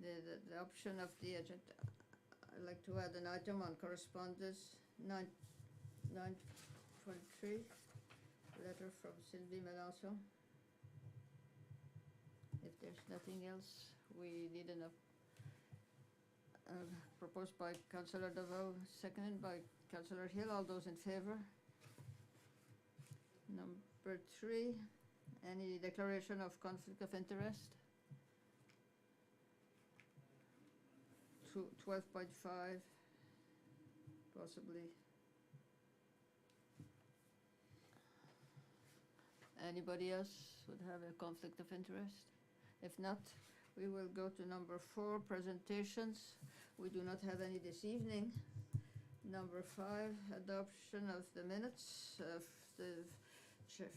The option of the agenda. I'd like to add an item on correspondence 9.3, letter from Sylvie Melanson. If there's nothing else, we need enough. Proposed by Councillor Deveau, seconded by Councillor Hill. All those in favour? Number 3, any declaration of conflict of interest? 12.5, possibly. Anybody else would have a conflict of interest? If not, we will go to number 4, presentations. We do not have any this evening. Number 5, adoption of the minutes of the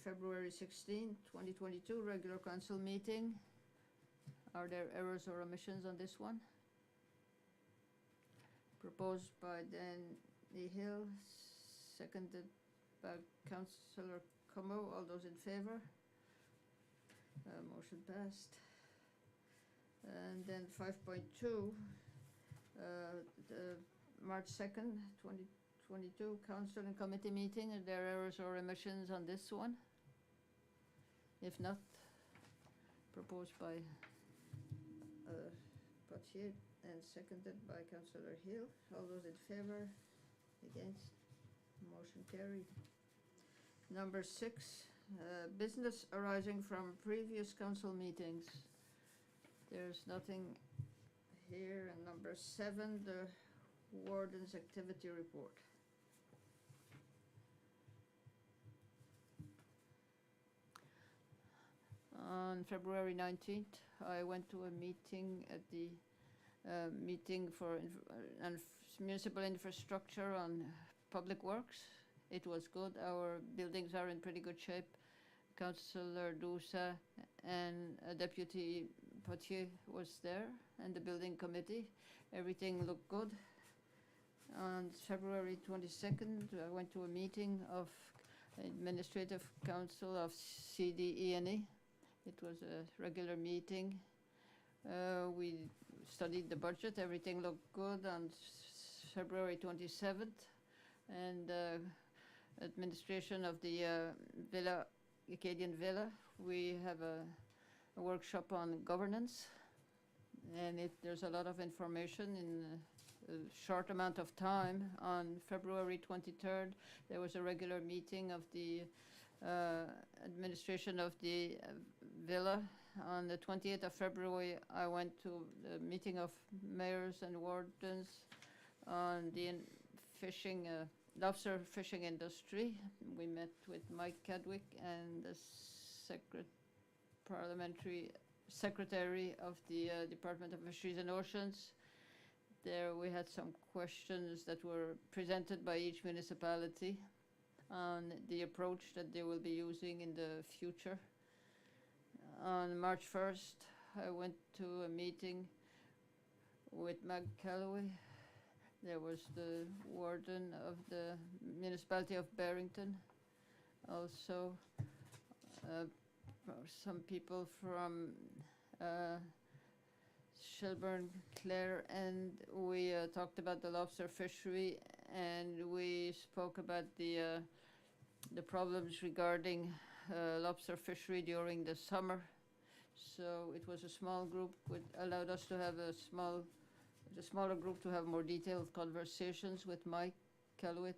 February 16, 2022 regular council meeting. Are there errors or omissions on this one? Proposed by Danny Hill, seconded by Councillor Como. All those in favour? Motion passed. And then 5.2, the March 2nd, 2022 council and committee meeting. Are there errors or omissions on this one? If not, proposed by Potier and seconded by Councillor Hill. All those in favour? Against? Motion carried. Number 6, business arising from previous council meetings. There's nothing here. And number 7, the warden's activity report. On February 19th, I went to a meeting at the meeting for municipal infrastructure on public works. It was good. Our buildings are in pretty good shape. Councillor Dousa and Deputy Potier was there, and the building committee. Everything looked good. On February 22nd, I went to a meeting of Administrative Council of CDENE. It was a regular meeting. We studied the budget. Everything looked good on February 27th. And administration of the Villa, Acadian Villa, we have a workshop on governance. And there's a lot of information in a short amount of time. On February 23rd, there was a regular meeting of the administration of the villa. On the 28th of February, I went to the meeting of mayors and wardens on the fishing, lobster fishing industry. We met with Mike Cadwick and the parliamentary secretary of the Department of Fisheries and Oceans. There we had some questions that were presented by each municipality on the approach that they will be using in the future. On March 1st, I went to a meeting with Mag Calloway. There was the warden of the municipality of Barrington. Also, some people from Shelburne, Clare, and we talked about the lobster fishery, and we spoke about the problems regarding lobster fishery during the summer. So it was a small group, which allowed us to have a smaller group to have more detailed conversations with Mike Calloway.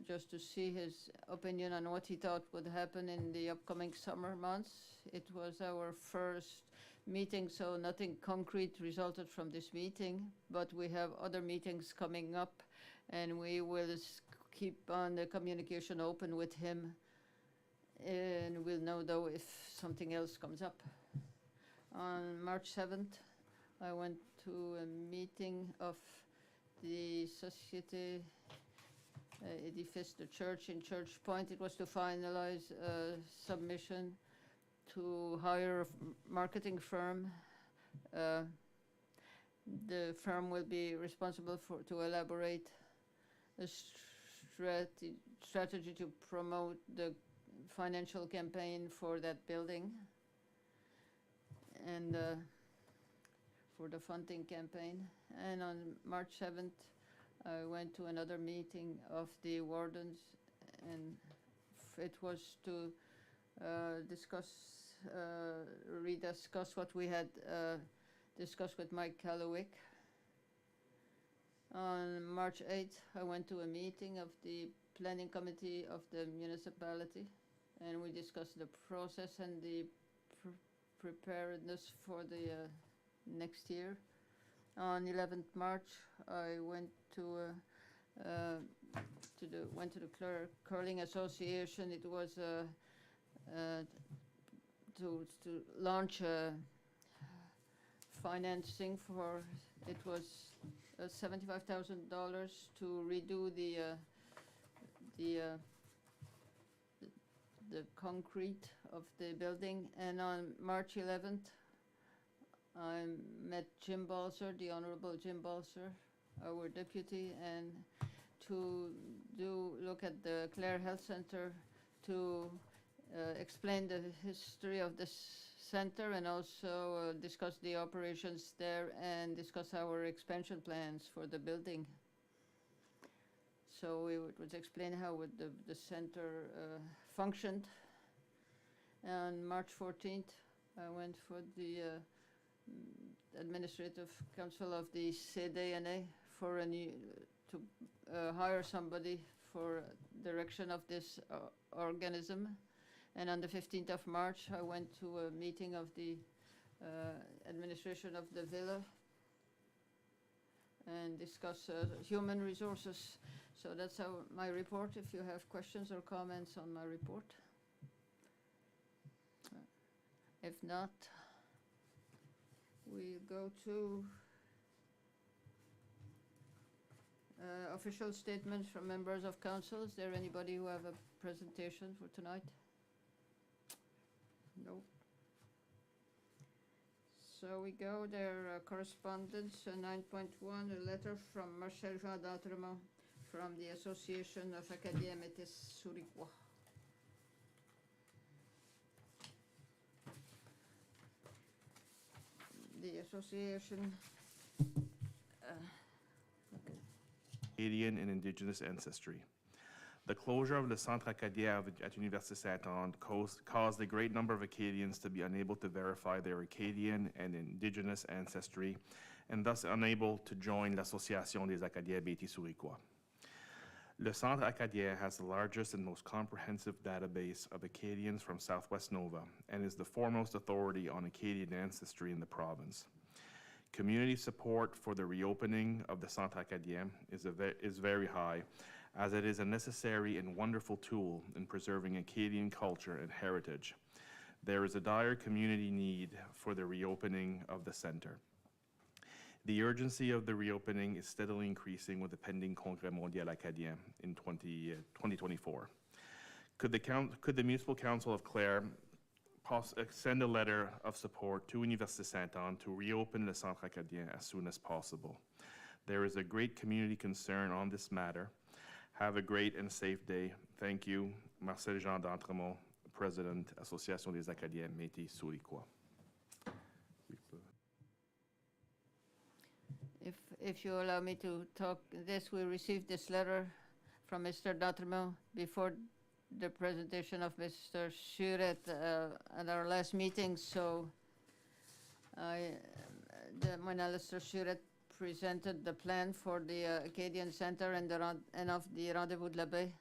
Just to see his opinion on what he thought would happen in the upcoming summer months. It was our first meeting, so nothing concrete resulted from this meeting, but we have other meetings coming up, and we will keep on the communication open with him, and we'll know though if something else comes up. On March 7th, I went to a meeting of the Société Edifice, the church in Church Point. It was to finalize a submission to hire a marketing firm. The firm will be responsible to elaborate a strategy to promote the financial campaign for that building. And for the funding campaign. And on March 7th, I went to another meeting of the wardens, and it was to rediscuss what we had discussed with Mike Callowick. On March 8th, I went to a meeting of the planning committee of the municipality, and we discussed the process and the preparedness for the next year. On 11th March, I went to the Clare Curling Association. It was to launch financing for. It was $75,000 to redo the concrete of the building. And on March 11th, I met Jim Balser, the Honorable Jim Balser, our deputy, and to look at the Clare Health Center to explain the history of this center and also discuss the operations there and discuss our expansion plans for the building. So it would explain how the center functioned. On March 14th, I went for the Administrative Council of the CDNA for to hire somebody for direction of this organism. And on the 15th of March, I went to a meeting of the administration of the villa and discuss human resources. So that's my report. If you have questions or comments on my report. If not, we go to official statements from members of council. Is there anybody who have a presentation for tonight? No. So we go there, correspondence, 9.1, a letter from Marcel Jean d'Entremont from the Association of Acadiens Métis Souriquois. The association Acadian and Indigenous ancestry. The closure of the Centre Acadien at Université Sainte-Anne caused a great number of Acadians to be unable to verify their Acadian and Indigenous ancestry, and thus unable to join l'Association des Acadiens Métis Souriquois. Le Centre Acadien has the largest and most comprehensive database of Acadians from Southwest Nova and is the foremost authority on Acadian ancestry in the province. Community support for the reopening of the Centre Acadien is very high, as it is a necessary and wonderful tool in preserving Acadian culture and heritage. There is a dire community need for the reopening of the center. The urgency of the reopening is steadily increasing with the pending Congrès Mondial Acadien in 2024. Could the Municipal Council of Clare send a letter of support to Université Sainte-Anne to reopen the Centre Acadien as soon as possible? There is a great community concern on this matter. Have a great and safe day. Thank you. Marcel Jean d'Entremont, President, Association des Acadiens Métis Souriquois. If you allow me to talk this, we received this letter from Mr. d'Entremont before the presentation of Mr. Suret at our last meeting. So when Mr. Suret presented the plan for the Acadian Center and of the Rendezvous de la Baie,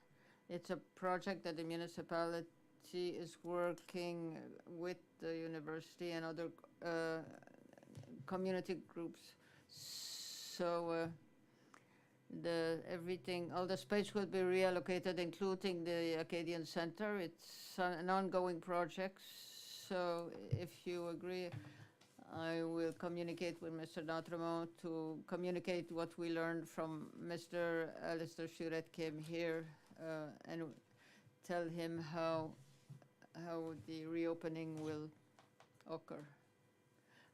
it's a project that the municipality is working with the university and other community groups. So all the space will be reallocated, including the Acadian Center. It's an ongoing project. So if you agree, I will communicate with Mr. d'Entremont to communicate what we learned from Mr. Alistair Suret came here and tell him how the reopening will occur.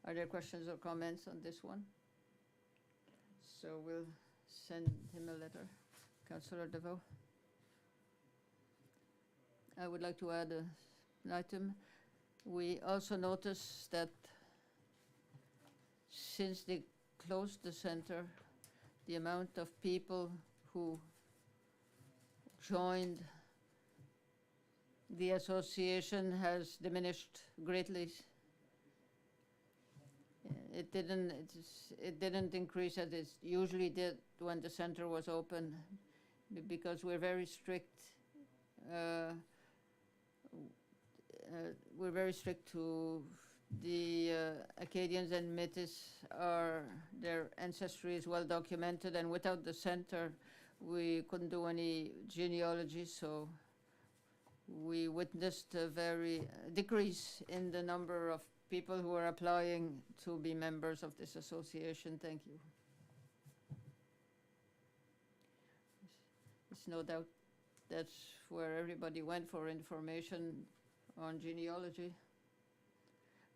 Are there questions or comments on this one? So we'll send him a letter. Councillor DeVoe. I would like to add an item. We also noticed that since they closed the center, the amount of people who joined the association has diminished greatly. It didn't increase as it usually did when the center was open, because we're very strict. We're very strict to the Acadians and Métis. Their ancestry is well documented, and without the center, we couldn't do any genealogy. So we witnessed a very decrease in the number of people who are applying to be members of this association. Thank you. It's no doubt that's where everybody went for information on genealogy.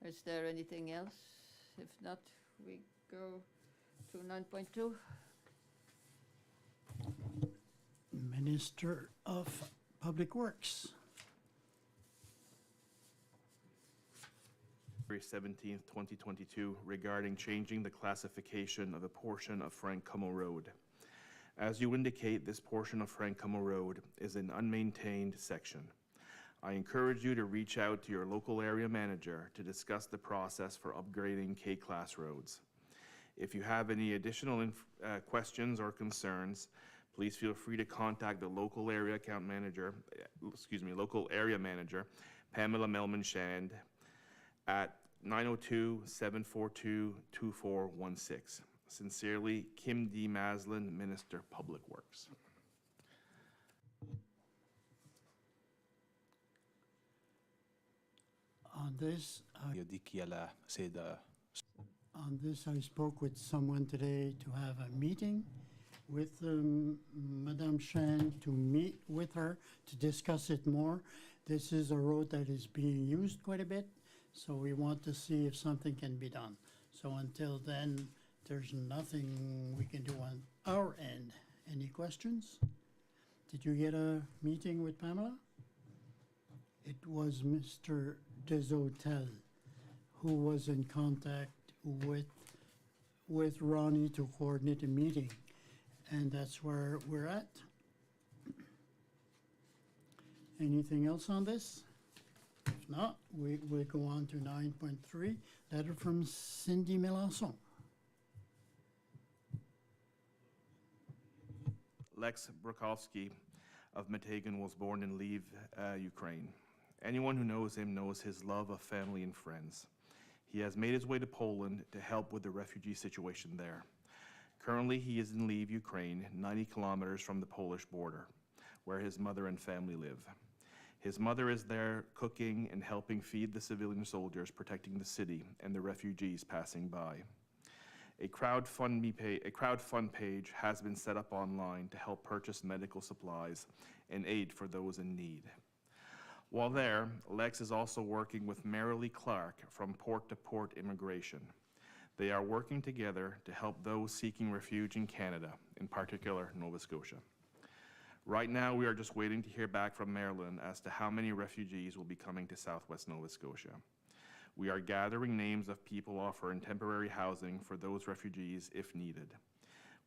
Is there anything else? If not, we go to 9.2. Minister of Public Works. February 17th, 2022, regarding changing the classification of a portion of Frank Como Road. As you indicate, this portion of Frank Como Road is an unmaintained section. I encourage you to reach out to your local area manager to discuss the process for upgrading K-class roads. If you have any additional questions or concerns, please feel free to contact the local area manager, Pamela Melman-Shand, at 902-742-2416. Sincerely, Kim D. Maslin, Minister, Public Works. On this, I spoke with someone today to have a meeting with Madame Shan, to meet with her to discuss it more. This is a road that is being used quite a bit, so we want to see if something can be done. So until then, there's nothing we can do on our end. Any questions? Did you get a meeting with Pamela? It was Mr. Deshotel who was in contact with Ronnie to coordinate a meeting, and that's where we're at. Anything else on this? If not, we will go on to 9.3, letter from Cindy Melanson. Lex Brokowski of Matagan was born in Lviv, Ukraine. Anyone who knows him knows his love of family and friends. He has made his way to Poland to help with the refugee situation there. Currently, he is in Lviv, Ukraine, 90 kilometers from the Polish border, where his mother and family live. His mother is there cooking and helping feed the civilian soldiers protecting the city and the refugees passing by. A crowdfund page has been set up online to help purchase medical supplies and aid for those in need. While there, Lex is also working with Marilee Clark from Port to Port Immigration. They are working together to help those seeking refuge in Canada, in particular Nova Scotia. Right now, we are just waiting to hear back from Maryland as to how many refugees will be coming to Southwest Nova Scotia. We are gathering names of people offering temporary housing for those refugees if needed.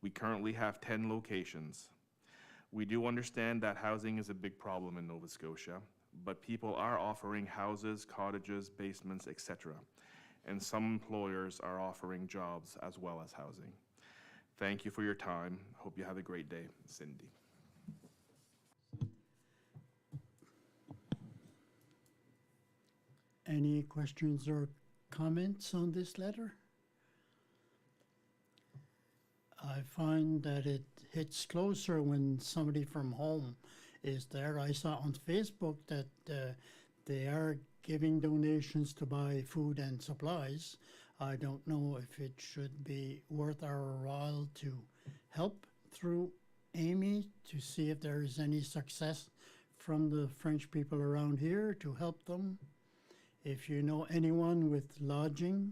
We currently have 10 locations. We do understand that housing is a big problem in Nova Scotia, but people are offering houses, cottages, basements, etc. And some employers are offering jobs as well as housing. Thank you for your time. Hope you have a great day. Cindy. Any questions or comments on this letter? I find that it hits closer when somebody from home is there. I saw on Facebook that they are giving donations to buy food and supplies. I don't know if it should be worth our while to help through Amy to see if there is any success from the French people around here to help them. If you know anyone with lodging,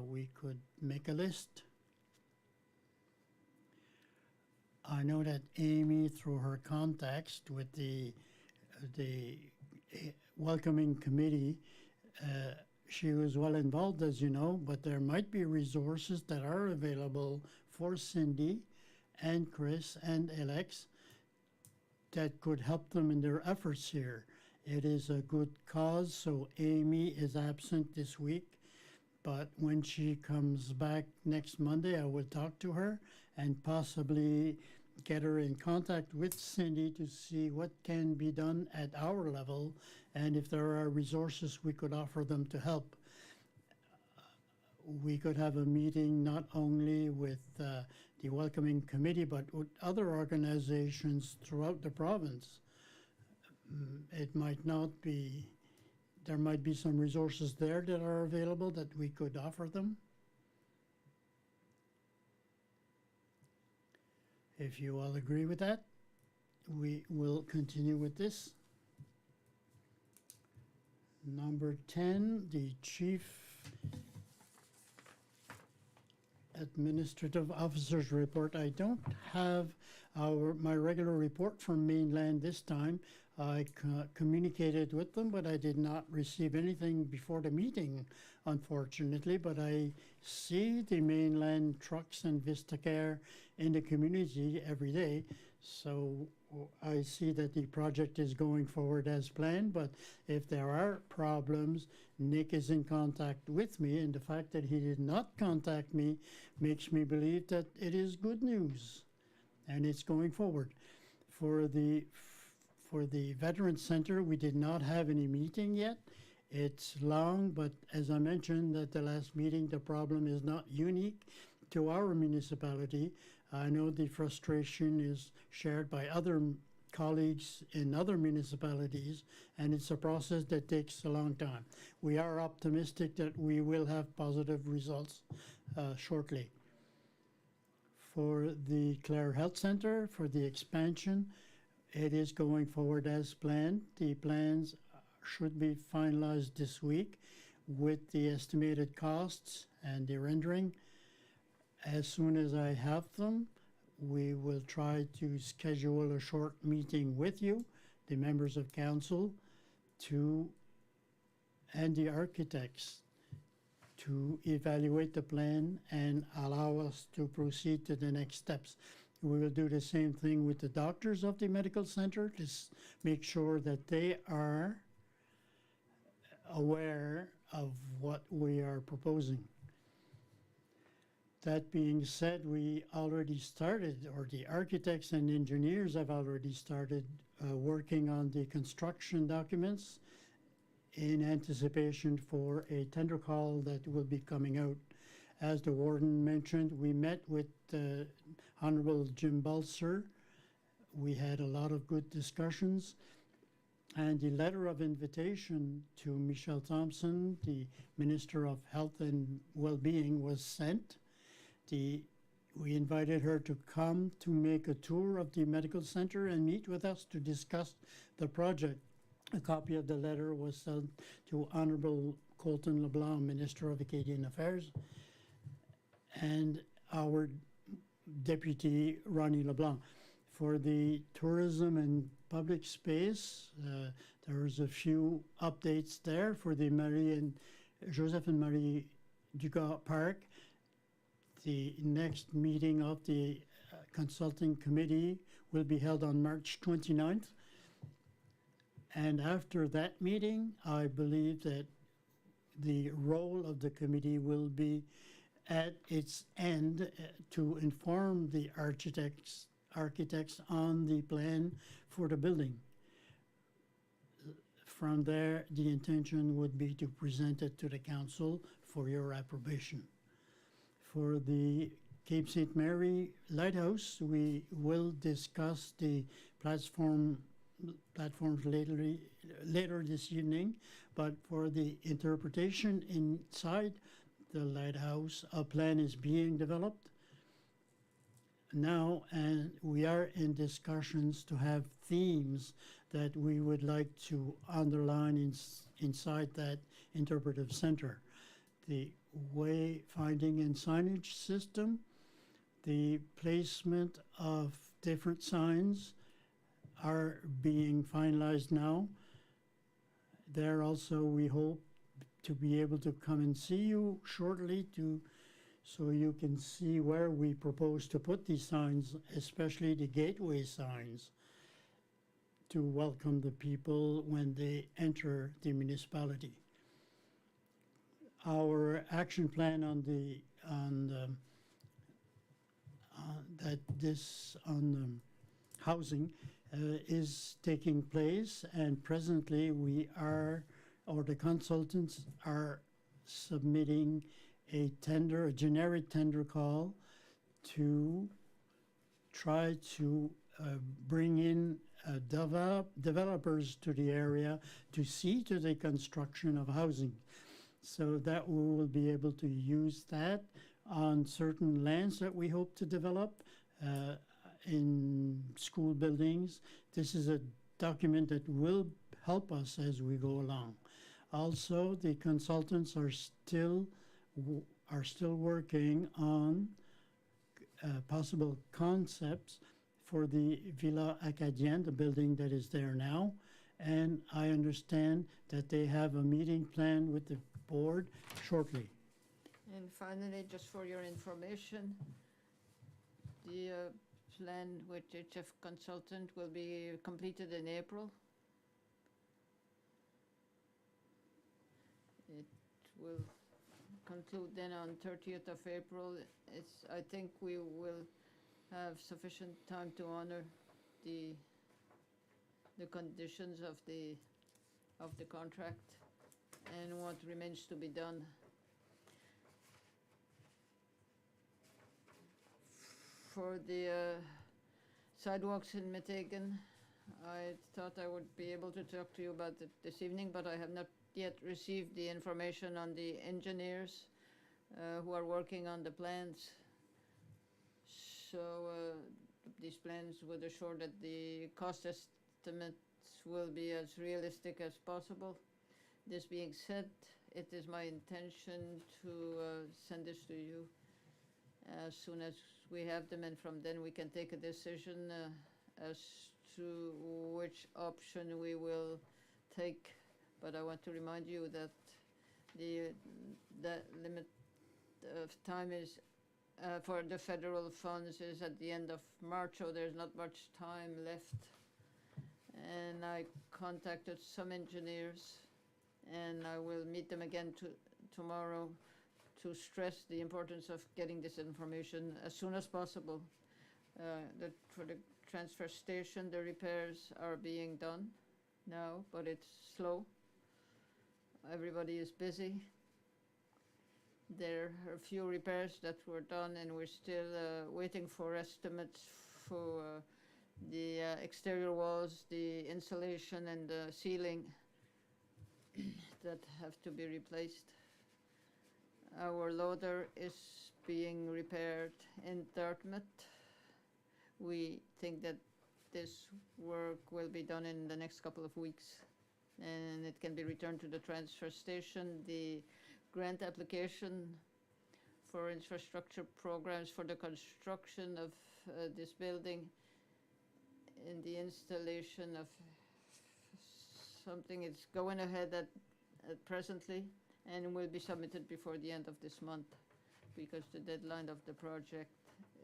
we could make a list. I know that Amy, through her contacts with the welcoming committee, she was well involved, as you know, but there might be resources that are available for Cindy and Chris and Alex that could help them in their efforts here. It is a good cause, so Amy is absent this week, but when she comes back next Monday, I will talk to her and possibly get her in contact with Cindy to see what can be done at our level and if there are resources we could offer them to help. We could have a meeting not only with the welcoming committee but with other organizations throughout the province. It might not be, there might be some resources there that are available that we could offer them. If you all agree with that, we will continue with this. Number 10, the Chief Administrative Officer's report. I don't have my regular report from mainland this time. I communicated with them, but I did not receive anything before the meeting, unfortunately. But I see the mainland trucks and Vistacare in the community every day. So I see that the project is going forward as planned, but if there are problems, Nick is in contact with me, and the fact that he did not contact me makes me believe that it is good news, and it's going forward. For the Veterans Center, we did not have any meeting yet. It's long, but as I mentioned at the last meeting, the problem is not unique to our municipality. I know the frustration is shared by other colleagues in other municipalities, and it's a process that takes a long time. We are optimistic that we will have positive results shortly. For the Clare Health Center, for the expansion, it is going forward as planned. The plans should be finalized this week with the estimated costs and the rendering. As soon as I have them, we will try to schedule a short meeting with you, the members of council, and the architects to evaluate the plan and allow us to proceed to the next steps. We will do the same thing with the doctors of the medical center to make sure that they are aware of what we are proposing. That being said, we already started, or the architects and engineers have already started working on the construction documents in anticipation for a tender call that will be coming out. As the warden mentioned, we met with Honorable Jim Balser. We had a lot of good discussions, and the letter of invitation to Michelle Thompson, the Minister of Health and Well-being, was sent. We invited her to come to make a tour of the medical center and meet with us to discuss the project. A copy of the letter was sent to Honorable Colton LeBlanc, Minister of Acadian Affairs, and our Deputy Ronnie LeBlanc. For the tourism and public space, there's a few updates there for the Joseph and Marie Dugas Park. The next meeting of the consulting committee will be held on March 29th. And after that meeting, I believe that the role of the committee will be at its end to inform the architects on the plan for the building. From there, the intention would be to present it to the council for your approbation. For the Cape St. Mary Lighthouse, we will discuss the platforms later this evening, but for the interpretation inside the lighthouse, a plan is being developed now, and we are in discussions to have themes that we would like to underline inside that interpretive center. The wayfinding and signage system, the placement of different signs are being finalized now. There also, we hope to be able to come and see you shortly so you can see where we propose to put these signs, especially the gateway signs, to welcome the people when they enter the municipality. Our action plan on housing is taking place, and presently the consultants are submitting a generic tender call to try to bring in developers to the area to see to the construction of housing, so that we will be able to use that on certain lands that we hope to develop in school buildings. This is a document that will help us as we go along. Also, the consultants are still working on possible concepts for the Villa Acadienne, the building that is there now. And I understand that they have a meeting planned with the board shortly. And finally, just for your information, the plan with HF consultant will be completed in April. It will conclude then on 30th of April. I think we will have sufficient time to honor the conditions of the contract and what remains to be done. For the sidewalks in Meteghan, I thought I would be able to talk to you about it this evening, but I have not yet received the information on the engineers who are working on the plans. So these plans would assure that the cost estimates will be as realistic as possible. This being said, it is my intention to send this to you as soon as we have them, and from then we can take a decision as to which option we will take. But I want to remind you that the limit of time is for the federal funds is at the end of March, so there's not much time left. And I contacted some engineers, and I will meet them again tomorrow to stress the importance of getting this information as soon as possible. For the transfer station, the repairs are being done now, but it's slow. Everybody is busy. There are a few repairs that were done, and we're still waiting for estimates for the exterior walls, the insulation, and the ceiling that have to be replaced. Our loader is being repaired in Dartmouth. We think that this work will be done in the next couple of weeks, and it can be returned to the transfer station. The grant application for infrastructure programs for the construction of this building and the installation of something is going ahead at presently, and will be submitted before the end of this month, because the deadline of the project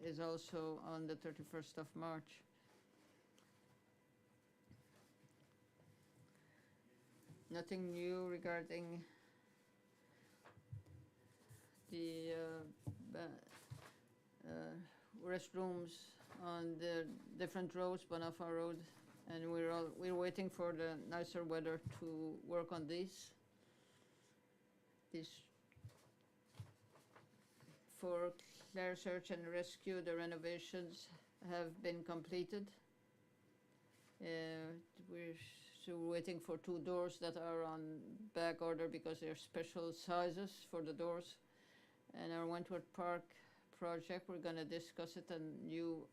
is also on the 31st of March. Nothing new regarding the restrooms on the different roads, Bonafont Road, and we're waiting for the nicer weather to work on these. For Clare Search and Rescue, the renovations have been completed. We're still waiting for 2 doors that are on back order because they're special sizes for the doors. And our Wentworth Park project, we're going to discuss it and new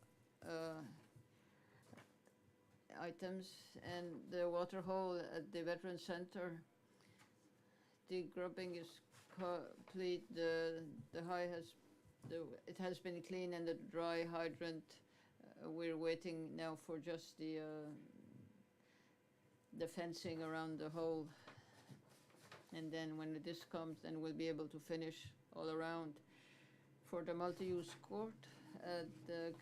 items. And the water hole at the Veteran Center, the grubbing is complete. It has been cleaned, and the dry hydrant, we're waiting now for just the fencing around the hole. And then when this comes, then we'll be able to finish all around. For the multi-use court at the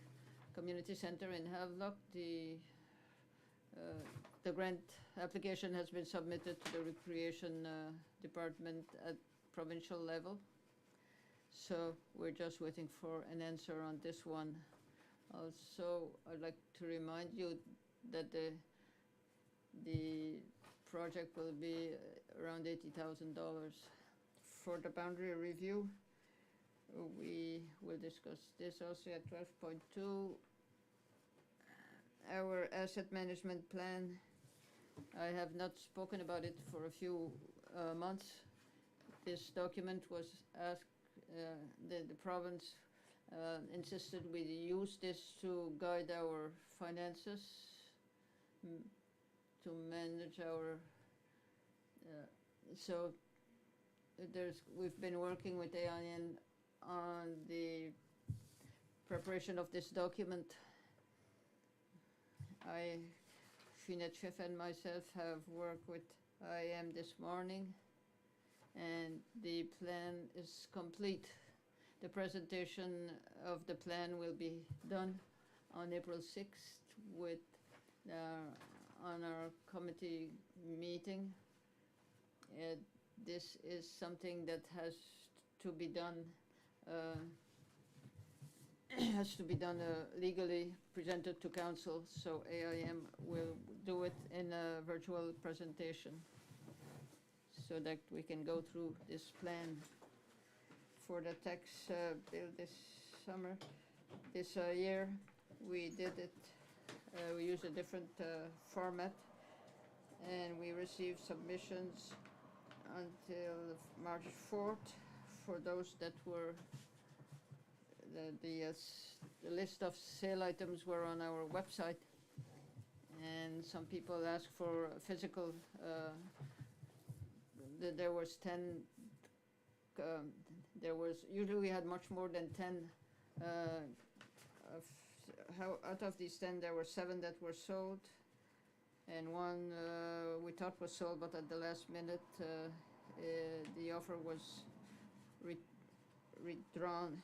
community center in Havelock, the grant application has been submitted to the recreation department at provincial level. So we're just waiting for an answer on this one. Also, I'd like to remind you that the project will be around $80,000. For the boundary review, we will discuss this also at 12.2. Our asset management plan, I have not spoken about it for a few months. This document was asked, the province insisted we use this to guide our finances, to manage our, so we've been working with AIN on the preparation of this document. Finette Schiff and myself have worked with IAM this morning, and the plan is complete. The presentation of the plan will be done on April 6th with on our committee meeting. This is something that has to be done legally presented to council, so AIM will do it in a virtual presentation so that we can go through this plan. For the tax bill this summer, this year, we did it, we used a different format, and we received submissions until March 4th for those that were the list of sale items were on our website, and some people asked for physical. There was 10. Usually we had much more than 10. Out of these 10, there were 7 that were sold, and 1 we thought was sold, but at the last minute the offer was withdrawn.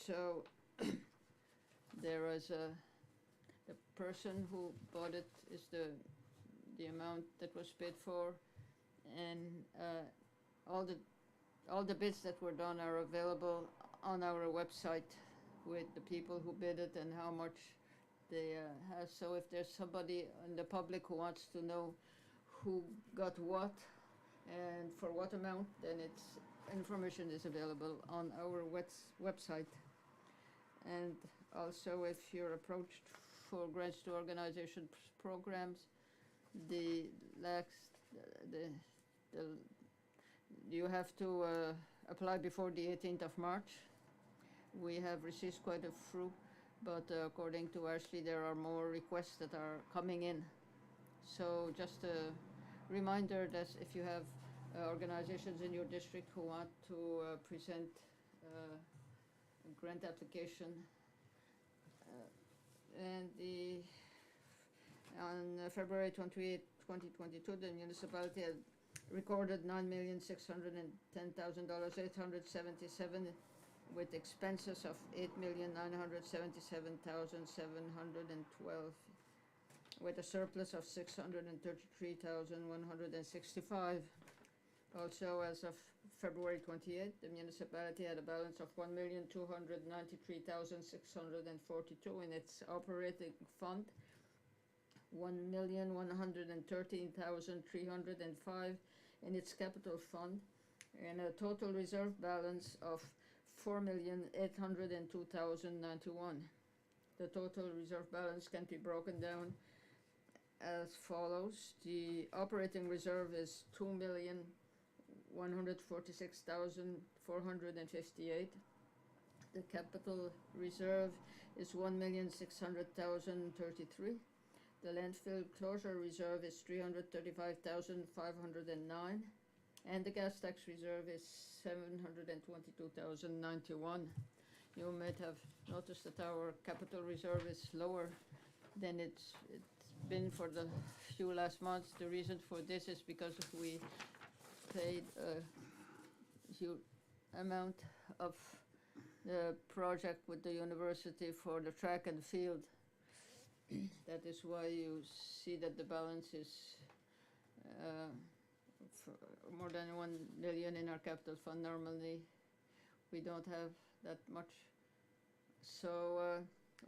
So there was the person who bought it is the amount that was paid for, and all the bids that were done are available on our website with the people who bid it and how much they have. So if there's somebody in the public who wants to know who got what and for what amount, then information is available on our website. And also, if you're approached for grants to organization programs, you have to apply before the 18th of March. We have received quite a few, but according to Ashley, there are more requests that are coming in. So just a reminder that if you have organizations in your district who want to present a grant application, on February 28, 2022, the municipality had recorded $9,610,877 with expenses of $8,977,712, with a surplus of $633,165. Also, as of February 28th, the municipality had a balance of $1,293,642 in its operating fund, $1,113,305 in its capital fund, and a total reserve balance of $4,802,091. The total reserve balance can be broken down as follows. The operating reserve is $2,146,458. The capital reserve is $1,600,033. The landfill closure reserve is $335,509, and the gas tax reserve is $722,091. You might have noticed that our capital reserve is lower than it's been for the few last months. The reason for this is because we paid a huge amount of the project with the university for the track and field. That is why you see that the balance is more than 1 million in our capital fund. Normally, we don't have that much. So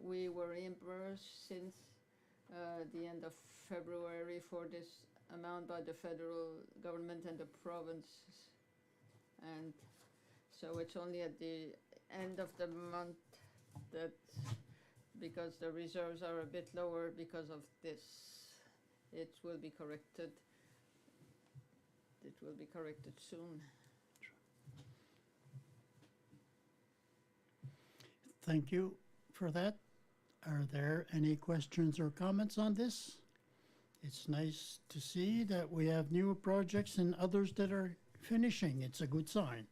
we were reimbursed since the end of February for this amount by the federal government and the provinces. And so it's only at the end of the month that, because the reserves are a bit lower because of this, it will be corrected. It will be corrected soon. Thank you for that. Are there any questions or comments on this? It's nice to see that we have new projects and others that are finishing. It's a good sign.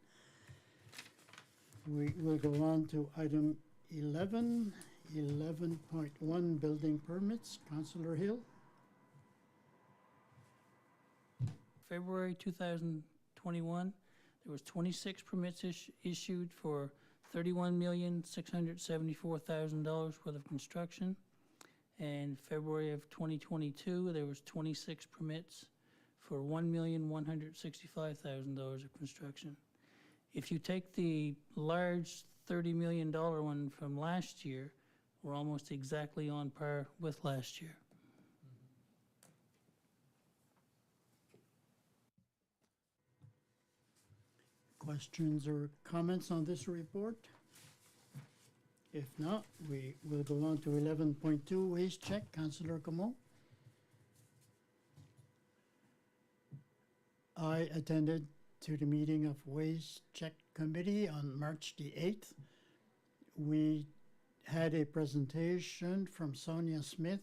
We will go on to item 11, 11.1 building permits, Councillor Hill. February 2021, there was 26 permits issued for $31,674,000 worth of construction. And February of 2022, there was 26 permits for $1,165,000 of construction. If you take the large $30 million one from last year, we're almost exactly on par with last year. Questions or comments on this report? If not, we will go on to 11.2 waste check. Councillor Comeau. I attended to the meeting of Waste Check Committee on March the 8th. We had a presentation from Sonia Smith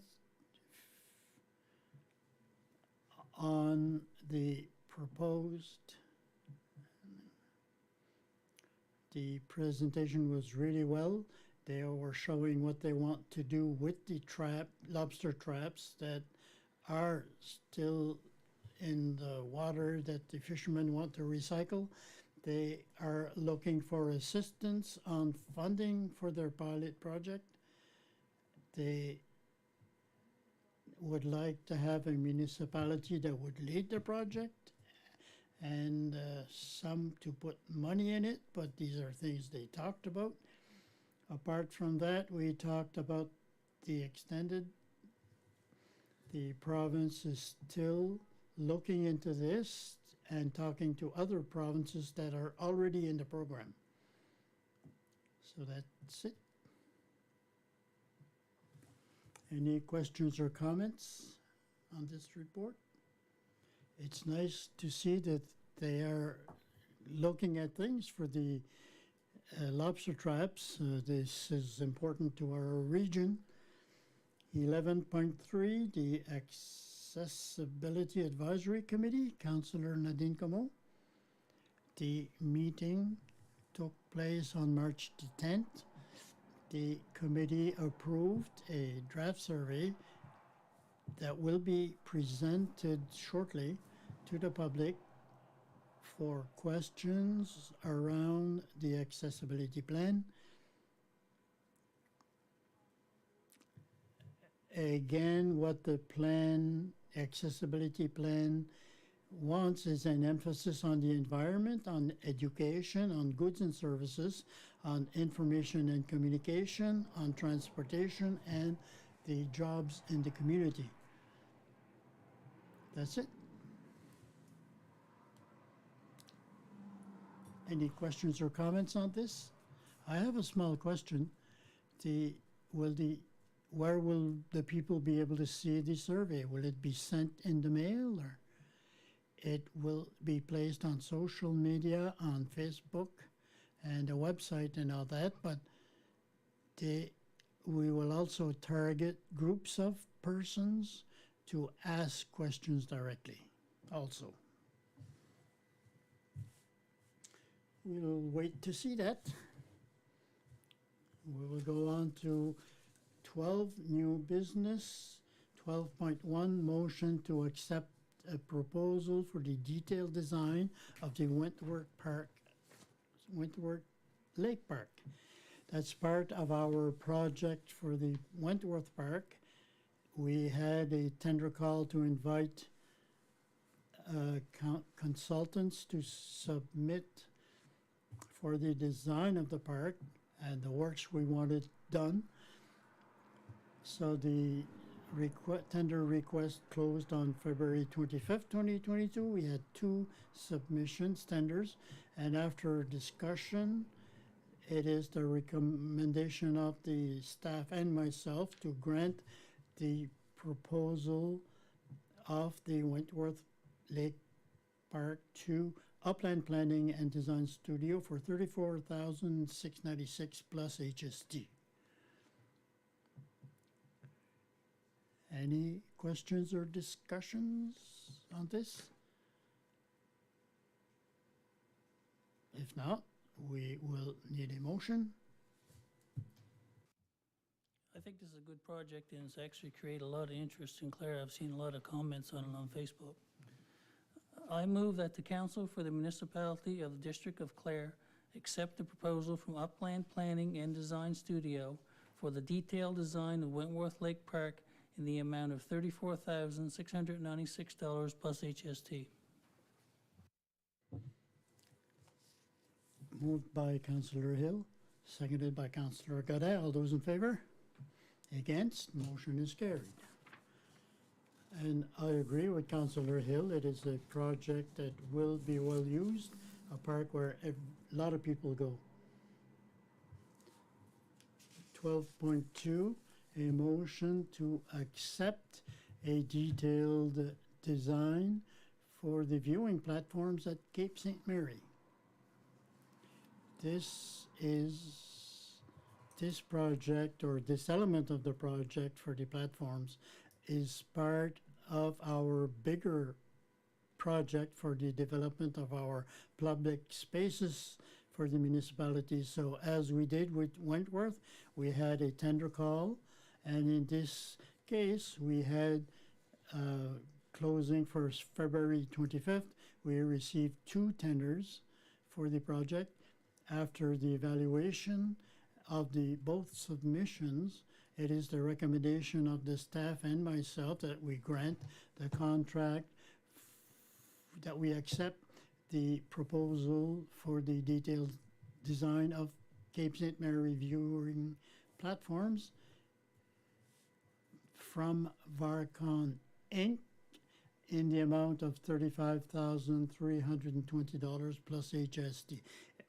on the proposed. The presentation was really well. They were showing what they want to do with the lobster traps that are still in the water that the fishermen want to recycle. They are looking for assistance on funding for their pilot project. They would like to have a municipality that would lead the project and some to put money in it, but these are things they talked about. Apart from that, we talked about the extended. The province is still looking into this and talking to other provinces that are already in the program. So that's it. Any questions or comments on this report? It's nice to see that they are looking at things for the lobster traps. This is important to our region. 11.3, the Accessibility Advisory Committee, Councillor Nadine Comeau. The meeting took place on March the 10th. The committee approved a draft survey that will be presented shortly to the public for questions around the accessibility plan. Again, what the accessibility plan wants is an emphasis on the environment, on education, on goods and services, on information and communication, on transportation, and the jobs in the community. That's it. Any questions or comments on this? I have a small question. Where will the people be able to see the survey? Will it be sent in the mail, or it will be placed on social media, on Facebook and a website and all that, but we will also target groups of persons to ask questions directly also. We'll wait to see that. We will go on to 12, new business. 12.1, motion to accept a proposal for the detailed design of the Wentworth Lake Park. That's part of our project for the Wentworth Park. We had a tender call to invite consultants to submit for the design of the park and the works we wanted done. So the tender request closed on February 25th, 2022. We had 2 submissions, tenders, and after discussion, it is the recommendation of the staff and myself to grant the proposal of the Wentworth Lake Park to Upland Planning and Design Studio for $34,696 plus HST. Any questions or discussions on this? If not, we will need a motion. I think this is a good project, and it's actually created a lot of interest in Clare. I've seen a lot of comments on it on Facebook. I move that the Council for the Municipality of the District of Clare accept the proposal from Upland Planning and Design Studio for the detailed design of Wentworth Lake Park in the amount of $34,696 plus HST. Moved by Councillor Hill, seconded by Councillor Gadet. All those in favor? Against? Motion is carried. And I agree with Councillor Hill. It is a project that will be well used, a park where a lot of people go. 12.2, a motion to accept a detailed design for the viewing platforms at Cape St. Mary. This project, or this element of the project for the platforms, is part of our bigger project for the development of our public spaces for the municipality. So as we did with Wentworth, we had a tender call, and in this case, we had closing for February 25th. We received 2 tenders for the project. After the evaluation of the both submissions, it is the recommendation of the staff and myself that we grant the contract, that we accept the proposal for the detailed design of Cape St. Mary viewing platforms from Varcon Inc. in the amount of $35,320 plus HST.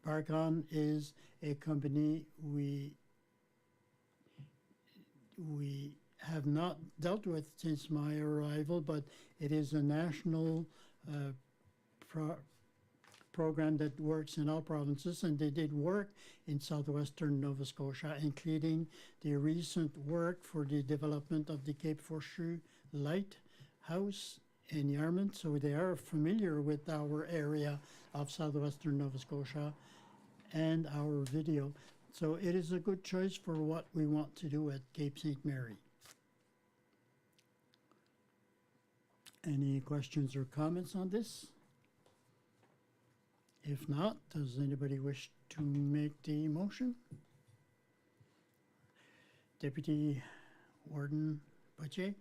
Varcon is a company we have not dealt with since my arrival, but it is a national program that works in all provinces, and they did work in southwestern Nova Scotia, including the recent work for the development of the Cape Horseshoe Lighthouse in Yarmouth, so they are familiar with our area of southwestern Nova Scotia and our video. So it is a good choice for what we want to do at Cape St. Mary. Any questions or comments on this? If not, does anybody wish to make the motion? Deputy Warden Butcher,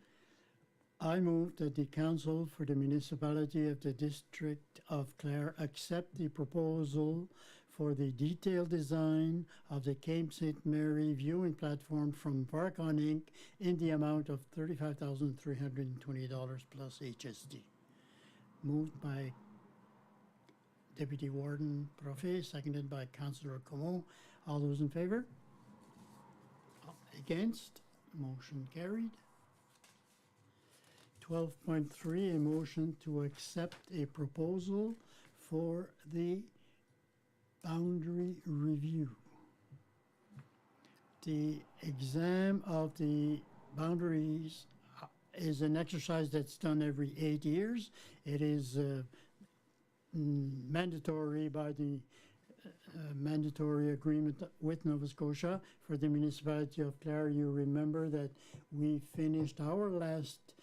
I move that the Council for the Municipality of the District of Clare accept the proposal for the detailed design of the Cape St. Mary viewing platform from Varcon Inc. in the amount of $35,320 plus HST. Moved by Deputy Warden Profet, seconded by Councillor Comeau. All those in favor? Against? Motion carried. 12.3, a motion to accept a proposal for the boundary review. The exam of the boundaries is an exercise that's done every 8 years. It is mandatory by the mandatory agreement with Nova Scotia. For the municipality of Clare, you remember that we finished our last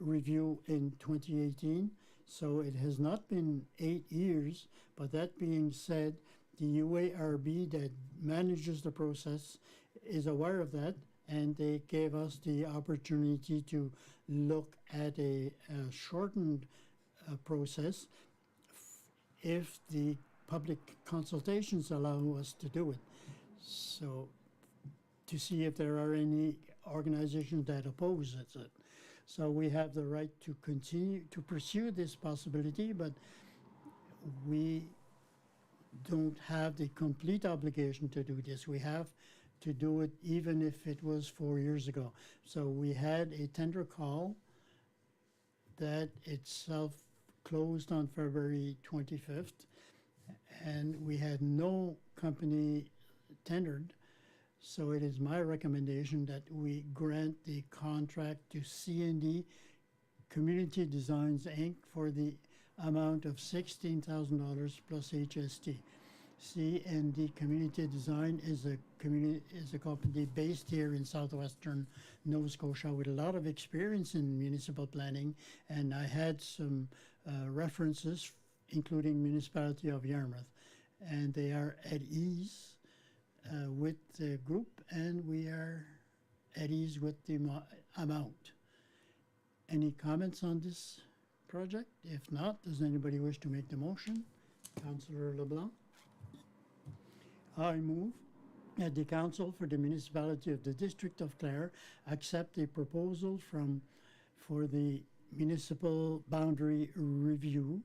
review in 2018, so it has not been 8 years. But that being said, the UARB that manages the process is aware of that, and they gave us the opportunity to look at a shortened process if the public consultations allow us to do it. So to see if there are any organizations that oppose it. So we have the right to continue to pursue this possibility, but we don't have the complete obligation to do this. We have to do it even if it was 4 years ago. So we had a tender call that itself closed on February 25th, and we had no company tendered. So it is my recommendation that we grant the contract to C&D Community Designs, Inc. for the amount of $16,000 plus HST. C&D Community Design is a company based here in southwestern Nova Scotia with a lot of experience in municipal planning, and I had some references, including municipality of Yarmouth, and they are at ease with the group, and we are at ease with the amount. Any comments on this project? If not, does anybody wish to make the motion? Councillor LeBlanc? I move that the Council for the Municipality of the District of Clare accept a proposal for the municipal boundary review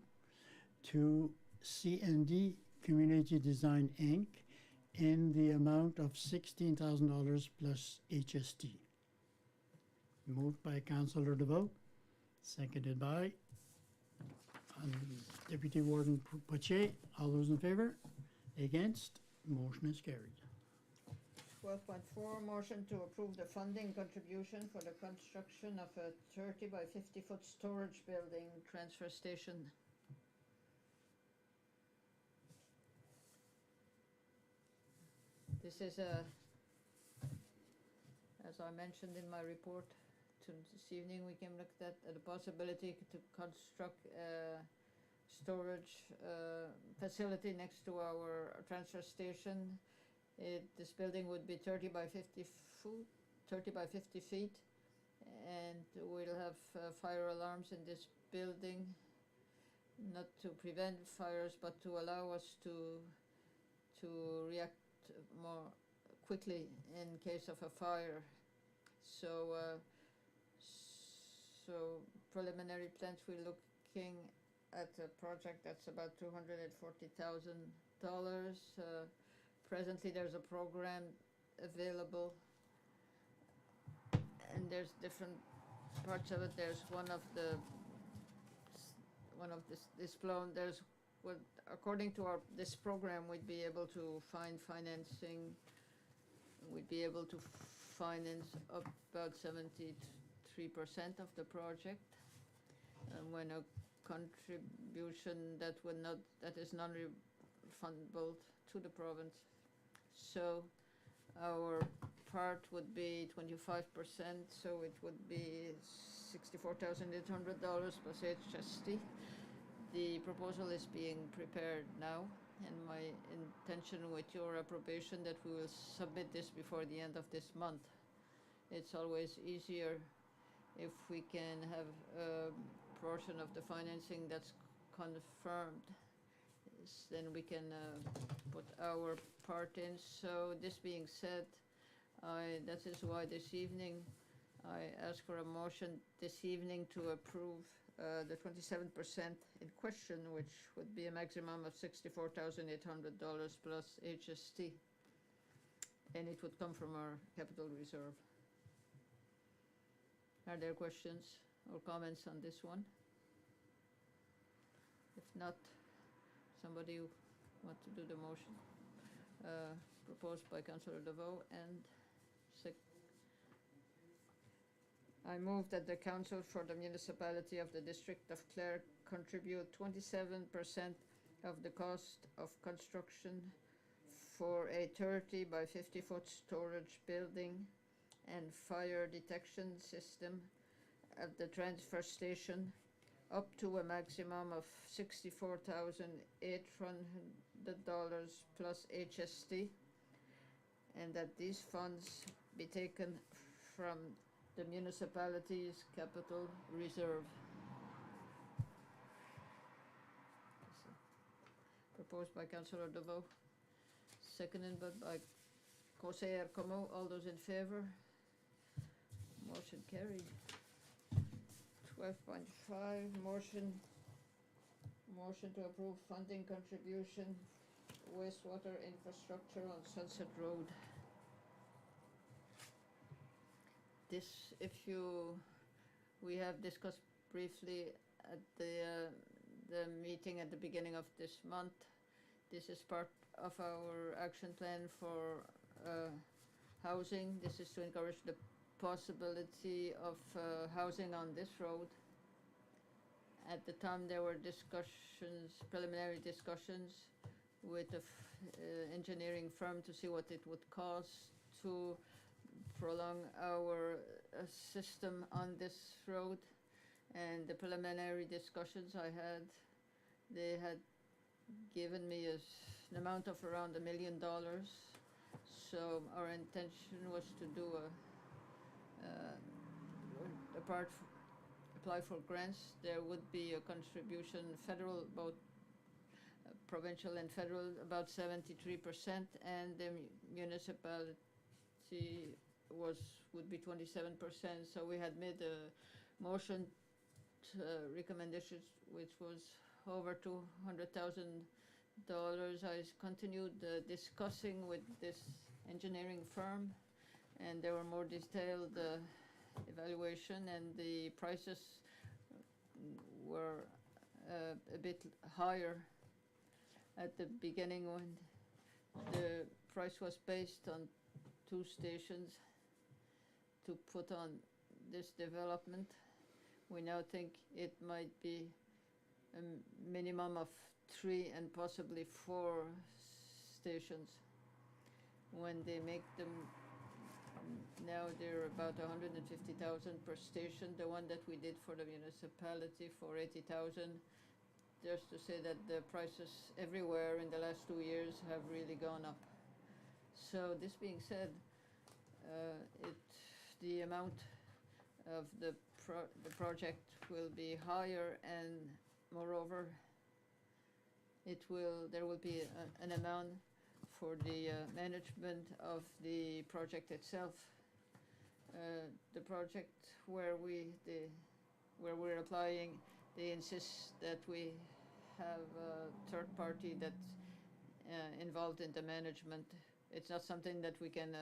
to C&D Community Design, Inc. in the amount of $16,000 plus HST. Moved by Councillor DeVoe, seconded by Deputy Warden Poitier. All those in favor? Against? Motion is carried. 12.4, motion to approve the funding contribution for the construction of a 30 by 50 foot storage building transfer station. This is as I mentioned in my report this evening, we can look at the possibility to construct a storage facility next to our transfer station. This building would be 30 by 50 feet, and we'll have fire alarms in this building, not to prevent fires, but to allow us to react more quickly in case of a fire. So preliminary plans, we're looking at a project that's about $240,000. Presently, there's a program available, and there's different parts of it. There's one of this loan. There's according to this program, we'd be able to find financing. We'd be able to finance about 73% of the project, and when a contribution that is non-refundable to the province. So our part would be 25%, so it would be $64,800 plus HST. The proposal is being prepared now, and my intention with your approbation that we will submit this before the end of this month. It's always easier if we can have a portion of the financing that's confirmed, then we can put our part in. So this being said, that is why this evening I ask for a motion this evening to approve the 27% in question, which would be a maximum of $64,800 plus HST, and it would come from our capital reserve. Are there questions or comments on this one? If not, somebody want to do the motion proposed by Councillor DeVoe, and I move that the Council for the Municipality of the District of Clare contribute 27% of the cost of construction for a 30 by 50 foot storage building and fire detection system at the transfer station up to a maximum of $64,800 plus HST, and that these funds be taken from the municipality's capital reserve. Proposed by Councillor DeVoe, seconded by Conseiller Como. All those in favor? Motion carried. 12.5, motion to approve funding contribution wastewater infrastructure on Sunset Road. This, we have discussed briefly at the meeting at the beginning of this month. This is part of our action plan for housing. This is to encourage the possibility of housing on this road. At the time there were preliminary discussions with the engineering firm to see what it would cost to prolong our system on this road. And the preliminary discussions I had, they had given me an amount of around $1 million. So our intention was to do apply for grants. There would be a contribution, federal, both provincial and federal, about 73%, and the municipality would be 27%. So we had made a motion recommendations, which was over $200,000. I continued discussing with this engineering firm, and there were more detailed evaluation, and the prices were a bit higher at the beginning when the price was based on 2 stations to put on this development. We now think it might be a minimum of 3 and possibly 4 stations. When they make them, now they're about $150,000 per station. The one that we did for the municipality for $80,000, just to say that the prices everywhere in the last 2 years have really gone up. So this being said, the amount of the project will be higher, and moreover, there will be an amount for the management of the project itself. The project where we're applying, they insist that we have a third party that's involved in the management. It's not something that we can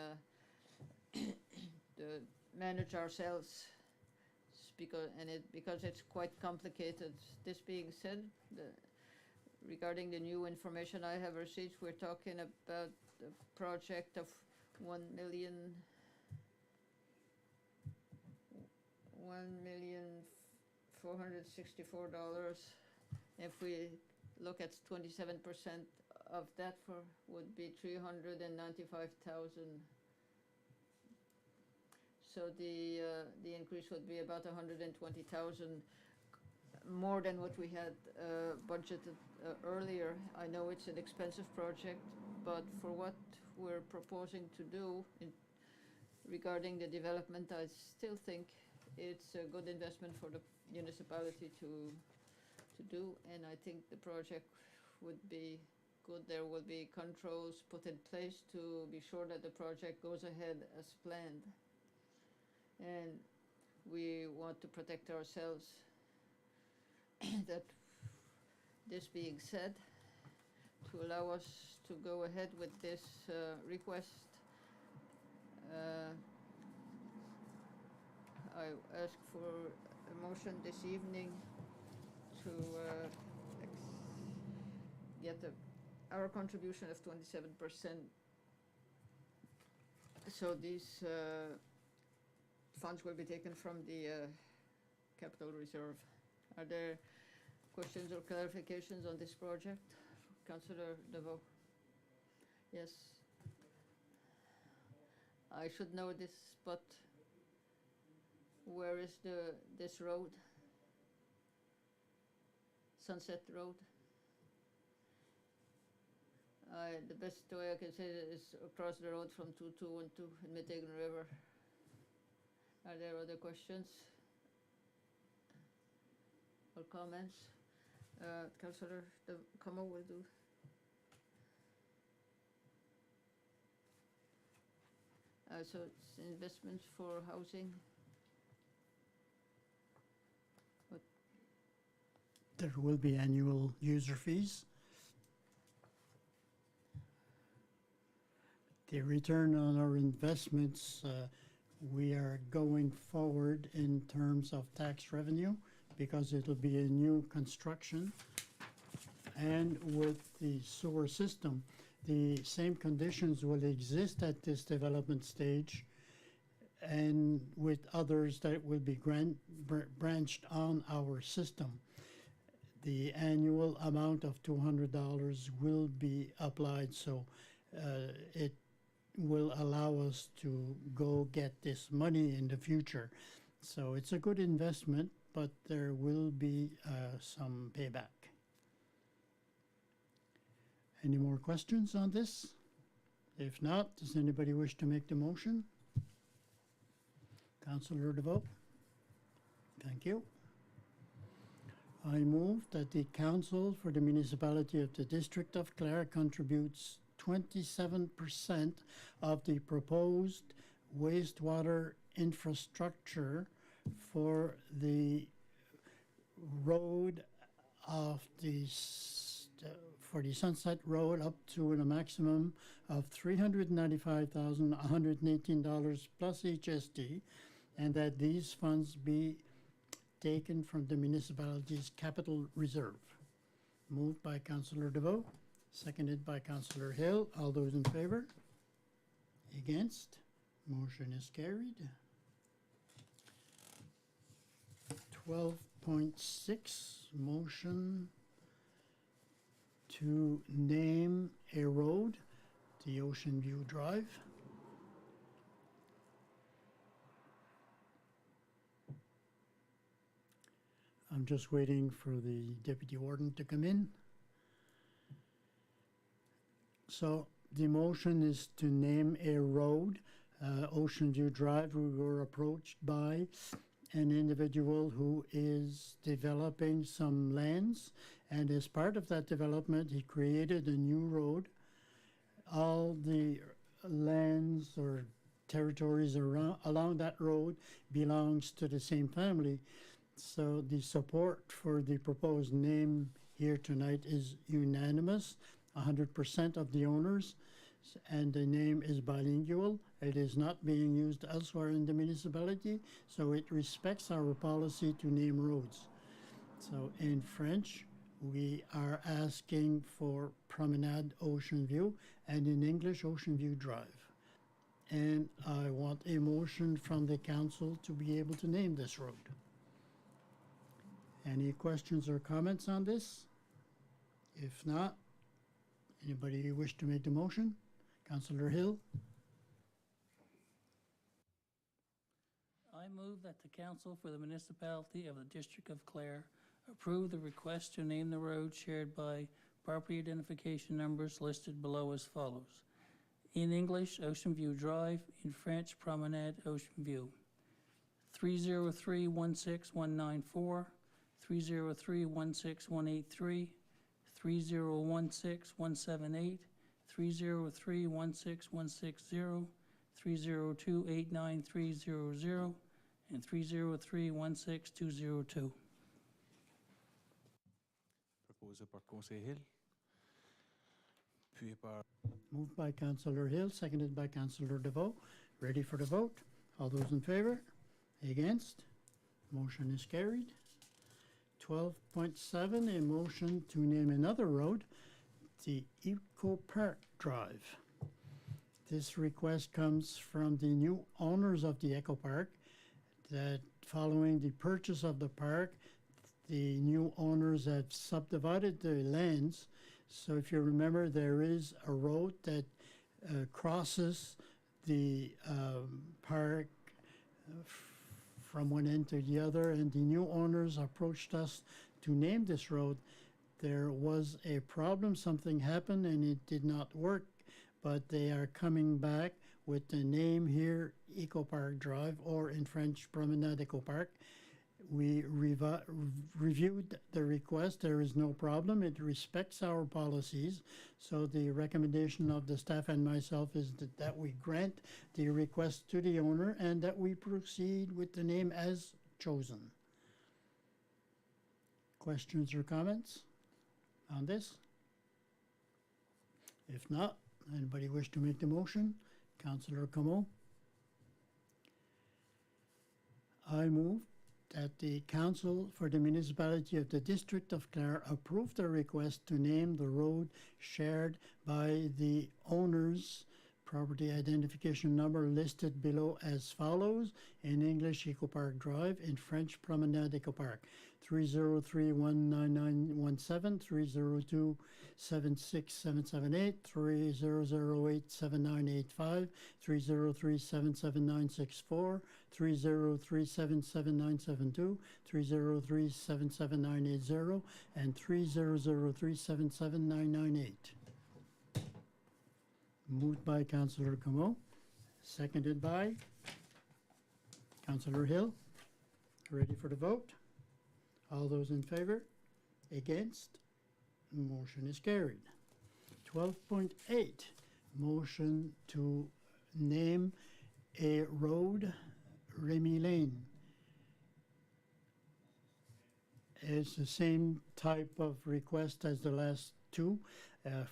manage ourselves, because it's quite complicated. This being said, regarding the new information I have received, we're talking about a project of $1,464,000. If we look at 27% of that, would be $395,000. So the increase would be about $120,000 more than what we had budgeted earlier. I know it's an expensive project, but for what we're proposing to do regarding the development, I still think it's a good investment for the municipality to do, and I think the project would be good. There will be controls put in place to be sure that the project goes ahead as planned. And we want to protect ourselves. That this being said, to allow us to go ahead with this request, I ask for a motion this evening to get our contribution of 27%. So these funds will be taken from the capital reserve. Are there questions or clarifications on this project? Councillor DeVoe. Yes. I should know this, but Where is this road? Sunset Road. The best way I can say it is across the road from 2212 in Metagon River. Are there other questions or comments? Councillor Como will do. So it's investments for housing. There will be annual user fees. The return on our investments, we are going forward in terms of tax revenue because it'll be a new construction. And with the sewer system, the same conditions will exist at this development stage and with others that will be branched on our system. The annual amount of $200 will be applied, so it will allow us to go get this money in the future. So it's a good investment, but there will be some payback. Any more questions on this? If not, does anybody wish to make the motion? Councillor DeVoe? Thank you. I move that the Council for the Municipality of the District of Clare contributes 27% of the proposed wastewater infrastructure for the road of for the Sunset Road up to a maximum of $395,118 plus HST, and that these funds be taken from the municipality's capital reserve. Moved by Councillor DeVoe, seconded by Councillor Hill. All those in favor? Against? Motion is carried. 12.6, motion to name a road, the Ocean View Drive. I'm just waiting for the Deputy Warden to come in. So the motion is to name a road, Ocean View Drive. We were approached by an individual who is developing some lands, and as part of that development, he created a new road. All the lands or territories along that road belongs to the same family. So the support for the proposed name here tonight is unanimous, 100% of the owners, and the name is bilingual. It is not being used elsewhere in the municipality, so it respects our policy to name roads. So in French, we are asking for Promenade Ocean View, and in English, Ocean View Drive. And I want a motion from the council to be able to name this road. Any questions or comments on this? If not, anybody wish to make the motion? Councillor Hill? I move that the Council for the Municipality of the District of Clare approve the request to name the road shared by property identification numbers listed below as follows. In English, Ocean View Drive. In French, Promenade Ocean View. 303-16194, 303-16183, 3016178, 303-16160, 302-89300, and 303-16202. Proposé par Conseil Hill, puis par... Moved by Councillor Hill, seconded by Councillor DeVoe. Ready for the vote? All those in favor? Against? Motion is carried. 12.7, a motion to name another road, the Eco Park Drive. This request comes from the new owners of the Eco Park, that following the purchase of the park, the new owners have subdivided the lands. So if you remember, there is a road that crosses the park from one end to the other, and the new owners approached us to name this road. There was a problem, something happened, and it did not work, but they are coming back with the name here, Eco Park Drive, or in French, Promenade Eco Park. We reviewed the request. There is no problem. It respects our policies. So the recommendation of the staff and myself is that we grant the request to the owner and that we proceed with the name as chosen. Questions or comments on this? If not, anybody wish to make the motion? Councillor Comeau. I move that the Council for the Municipality of the District of Clare approve the request to name the road shared by the owners, property identification number listed below as follows: in English, Eco Park Drive; in French, Promenade Eco Park. 303-19917, 302-76778, 3008-7985, 303-77964, 303-77972, 303-77980, and 3003-77998. Moved by Councillor Comeau, seconded by Councillor Hill. Ready for the vote? All those in favor? Against? Motion is carried. 12.8, motion to name a road Remy Lane. It's the same type of request as the last two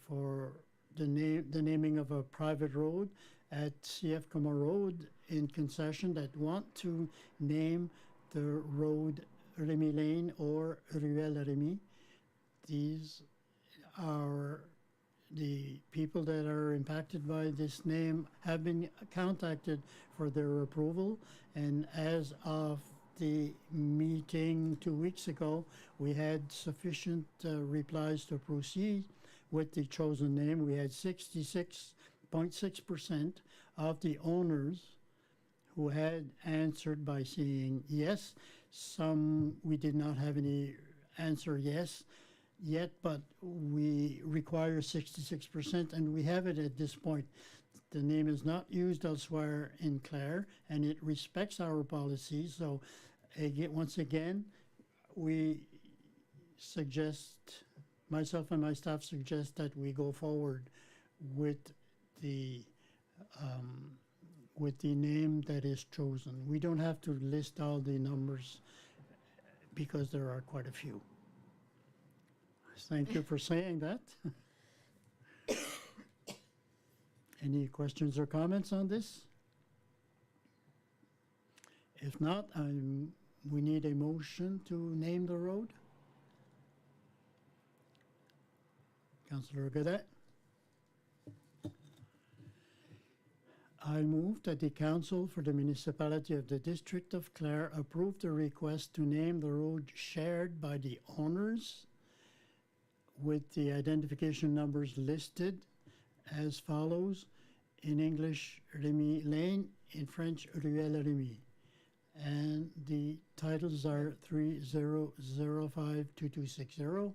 for the naming of a private road at CF Como Road in concession that want to name the road Remy Lane or Ruelle Remy. These are the people that are impacted by this name have been contacted for their approval, and as of the meeting 2 weeks ago, we had sufficient replies to proceed with the chosen name. We had 66.6% of the owners who had answered by saying yes. Some we did not have any answer yes yet, but we require 66%, and we have it at this point. The name is not used elsewhere in Clare, and it respects our policies. So, once again, we suggest, myself and my staff suggest that we go forward with the name that is chosen. We don't have to list all the numbers because there are quite a few. Thank you for saying that. Any questions or comments on this? If not, we need a motion to name the road. Councillor Gadet. I move that the Council for the Municipality of the District of Clare approve the request to name the road shared by the owners with the identification numbers listed as follows: in English, Remy Lane; in French, Ruelle Remy. And the titles are 3005-2260,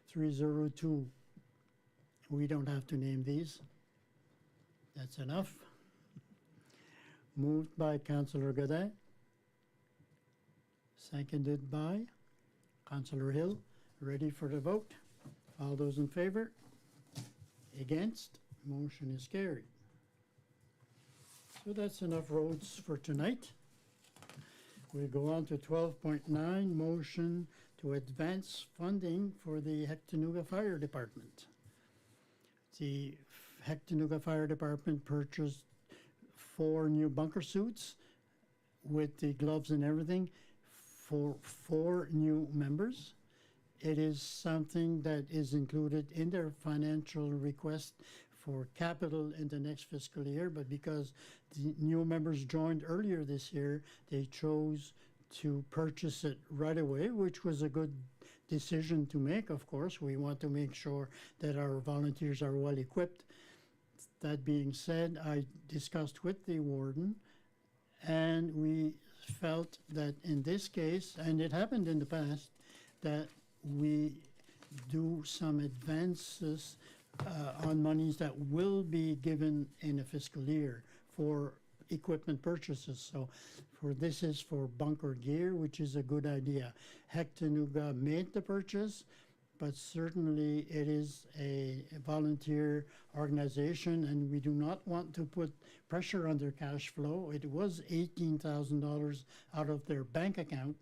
302. We don't have to name these. That's enough. Moved by Councillor Gadet, seconded by Councillor Hill. Ready for the vote? All those in favor? Against? Motion is carried. So that's enough roads for tonight. We go on to 12.9, motion to advance funding for the Hectanuga Fire Department. The Hectanuga Fire Department purchased 4 new bunker suits with the gloves and everything for 4 new members. It is something that is included in their financial request for capital in the next fiscal year, but because the new members joined earlier this year, they chose to purchase it right away, which was a good decision to make, of course. We want to make sure that our volunteers are well equipped. That being said, I discussed with the warden, and we felt that in this case, and it happened in the past, that we do some advances on monies that will be given in a fiscal year for equipment purchases. So this is for bunker gear, which is a good idea. Hectanuga made the purchase, but certainly it is a volunteer organization, and we do not want to put pressure on their cash flow. It was $18,000 out of their bank account.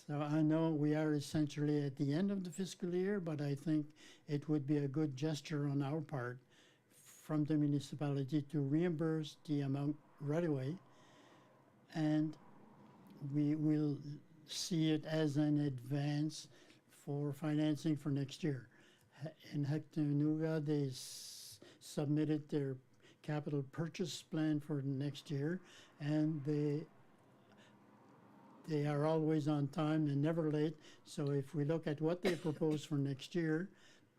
So I know we are essentially at the end of the fiscal year, but I think it would be a good gesture on our part from the municipality to reimburse the amount right away. And we will see it as an advance for financing for next year. In Hectanuga, they submitted their capital purchase plan for next year, and they are always on time and never late. So if we look at what they propose for next year,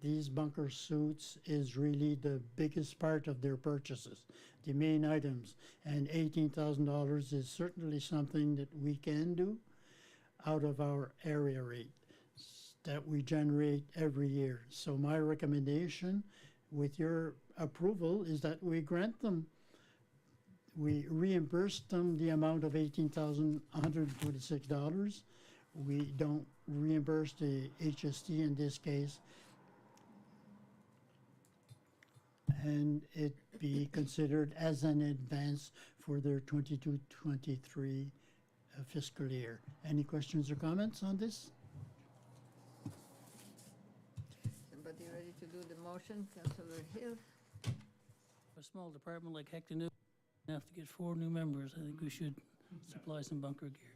these bunker suits is really the biggest part of their purchases, the main items. And $18,000 is certainly something that we can do out of our area rate that we generate every year. So my recommendation, with your approval, is that we grant them. We reimburse them the amount of $18,126. We don't reimburse the HST in this case. And it be considered as an advance for their 22-23 fiscal year. Any questions or comments on this? Somebody ready to do the motion? Councillor Hill? A small department like Hector enough to get 4 new members. I think we should supply some bunker gear.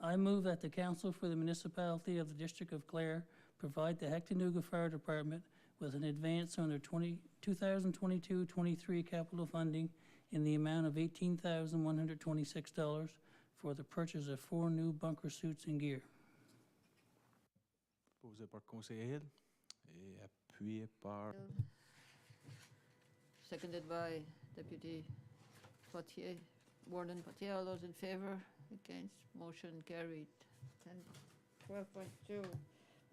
I move that the Council for the Municipality of the District of Clare provide the Hectanuga Fire Department with an advance on their 2022-23 capital funding in the amount of $18,126 for the purchase of 4 new bunker suits and gear. Proposé par Conseiller Hill et appuyé par Seconded by Deputy Potier, Warden Potier. All those in favor? Against? Motion carried. 12.2,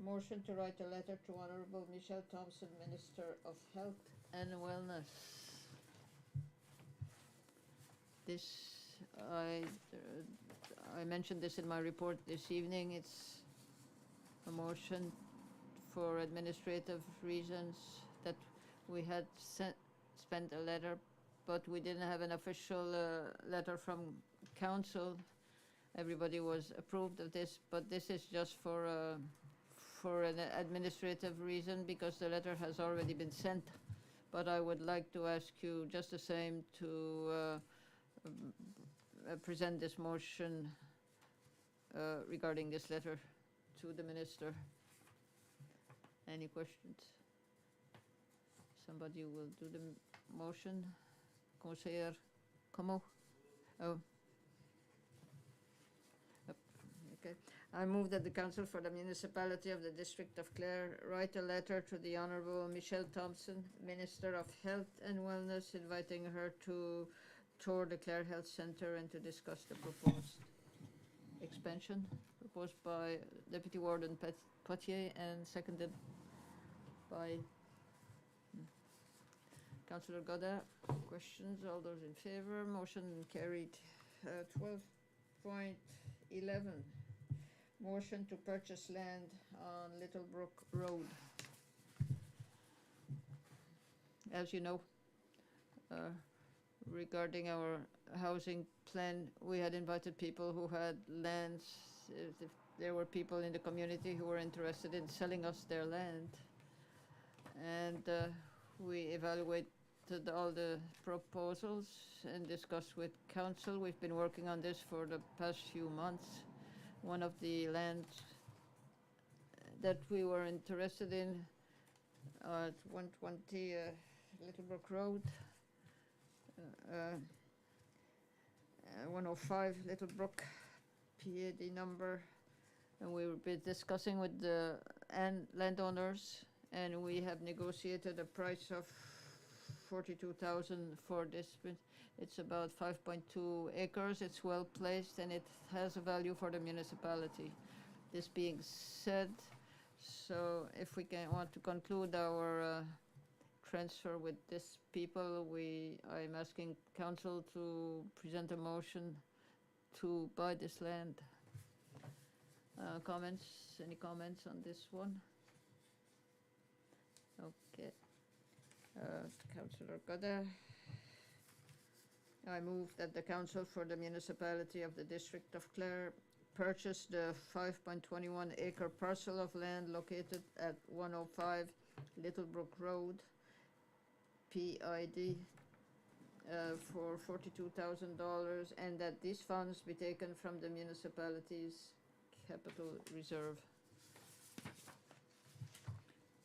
motion to write a letter to Honorable Michelle Thompson, Minister of Health and Wellness. This, I mentioned this in my report this evening. It's a motion for administrative reasons that we had spent a letter, but we didn't have an official letter from council. Everybody was approved of this, but this is just for an administrative reason because the letter has already been sent. But I would like to ask you just the same to present this motion regarding this letter to the minister. Any questions? Somebody will do the motion. Conseiller Como? Oh. Okay. I move that the Council for the Municipality of the District of Clare write a letter to the Honourable Michelle Thompson, Minister of Health and Wellness, inviting her to tour the Clare Health Centre and to discuss the proposed expansion proposed by Deputy Warden Potier and seconded by Councillor Godin. Questions? All those in favour? Motion carried. 12.11. Motion to purchase land on Littlebrook Road. As you know, regarding our housing plan, we had invited people who had lands. If there were people in the community who were interested in selling us their land, and we evaluated all the proposals and discussed with council. We've been working on this for the past few months. One of the lands that we were interested in at 120 Littlebrook Road, 105 Littlebrook, PAD number, and we will be discussing with the landowners, and we have negotiated a price of 42,000 for this. It's about 5.2 acres. It's well placed and it has a value for the municipality. This being said, so if we want to conclude our transfer with this people, I'm asking council to present a motion to buy this land. Comments? Any comments on this one? Okay. Councillor Godder. I move that the council for the municipality of the district of Clare purchase the 5.21 acre parcel of land located at 105 Littlebrook Road, PID, for $42,000, and that these funds be taken from the municipality's capital reserve.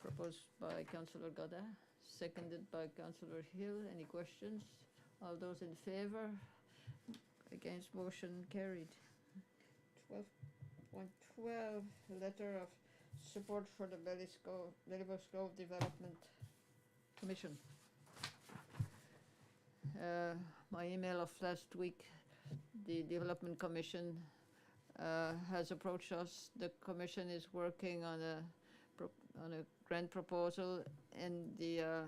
Proposed by Councillor Godin, seconded by Councillor Hill. Any questions? All those in favor? Against, motion carried. 12.12, letter of support for the Belleville Grove Development Commission. My email of last week, the Development Commission has approached us. The Commission is working on a grant proposal in the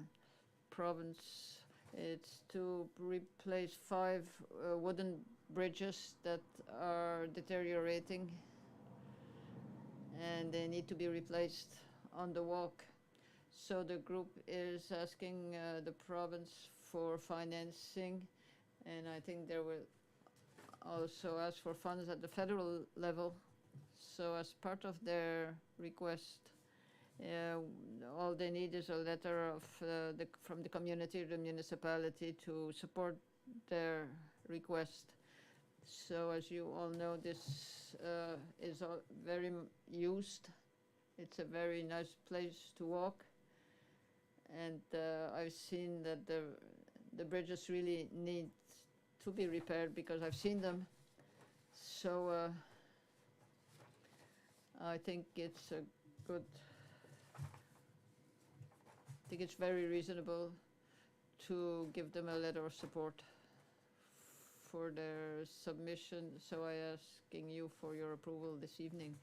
province. It's to replace 5 wooden bridges that are deteriorating and they need to be replaced on the walk. So the group is asking the province for financing, and I think they will also ask for funds at the federal level. So as part of their request, all they need is a letter of from the community, the municipality, to support their request. So as you all know, this is very used. It's a very nice place to walk, and I've seen that the bridges really need to be repaired because I've seen them. So I think it's a good. I think it's very reasonable to give them a letter of support for their submission. So I'm asking you for your approval this evening.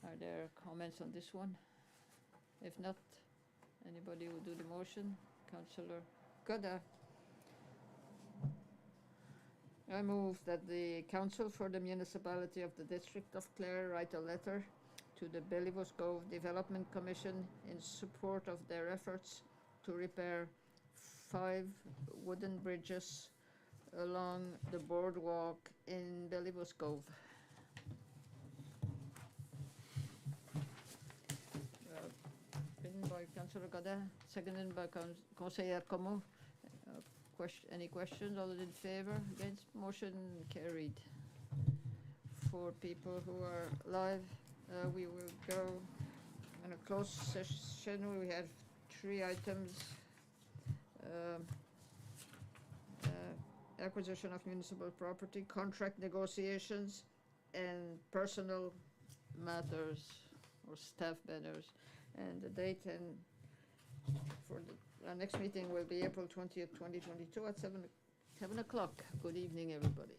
Are there comments on this one? If not, anybody will do the motion? Councillor Godda. I move that the Council for the Municipality of the District of Clare write a letter to the Belleville Grove Development Commission in support of their efforts to repair 5 wooden bridges along the boardwalk in Belleville Grove. Written by Councillor Godin, seconded by Conseiller Como. Any questions? All in favor? Against? Motion carried. For people who are live, we will go in a closed session. We have 3 items. Acquisition of municipal property, contract negotiations, and personal matters or staff matters. And the date and for our next meeting will be April 20th, 2022 at 7 o'clock. Good evening, everybody.